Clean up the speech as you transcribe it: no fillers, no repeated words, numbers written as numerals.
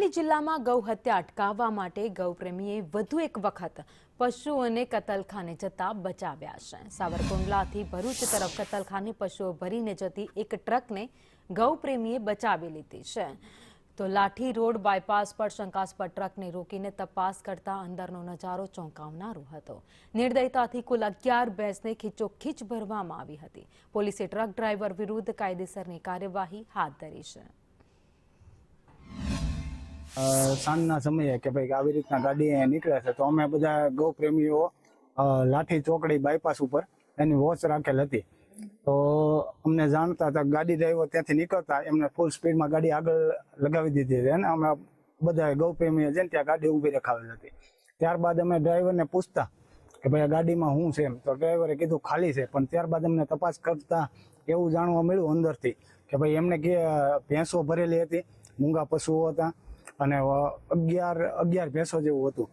અમરેલી જિલ્લામાં ગૌ હત્યા અટકાવવા માટે ગૌપ્રેમીએ વધુ એક વખત પશુઓને કતલખાને જતા બચાવ્યા છે। સાવરકુંડલાથી ભરૂચ તરફ કતલખાને પશુઓ ભરીને જતી એક ટ્રકને ગૌપ્રેમીએ બચાવી લીધી છે। તો લાઠી રોડ બાયપાસ પર શંકાસ્પદ ટ્રકને રોકીને તપાસ કરતા અંદરનો નજારો ચોંકાવનારો હતો। નિર્દયતાથી કુલ 11 ભેંસને ખીચોખીચ ભરવામાં આવી હતી। પોલીસે ટ્રક ડ્રાઈવર વિરુદ્ધ કાયદેસરની કાર્યવાહી હાથ ધરી છે। સાંજના સમયે કે ભાઈ આવી રીતના ગાડી નીકળે છે તો અમે બધા ગૌ પ્રેમીઓ લાઠી ચોકડી બાયપાસ ઉપર એની વોચ રાખેલ હતી। તો અમને જાણતા હતા ગાડી ડ્રાઈવર ત્યાંથી નીકળતા એમને ફૂલ સ્પીડમાં ગાડી આગળ લગાવી દીધી છે અને અમે બધા ગૌ પ્રેમીઓ છે ને ત્યાં ગાડી ઊભી રખાવેલ હતી। ત્યારબાદ અમે ડ્રાઈવરને પૂછતા કે ભાઈ આ ગાડીમાં શું છે એમ, તો ડ્રાઈવરે કીધું ખાલી છે। પણ ત્યારબાદ અમને તપાસ કરતા એવું જાણવા મળ્યું અંદરથી કે ભાઈ એમને કે ભેંસો ભરેલી હતી, મૂંગા પશુઓ હતા અને 11 ભેંસો જેવું હતું।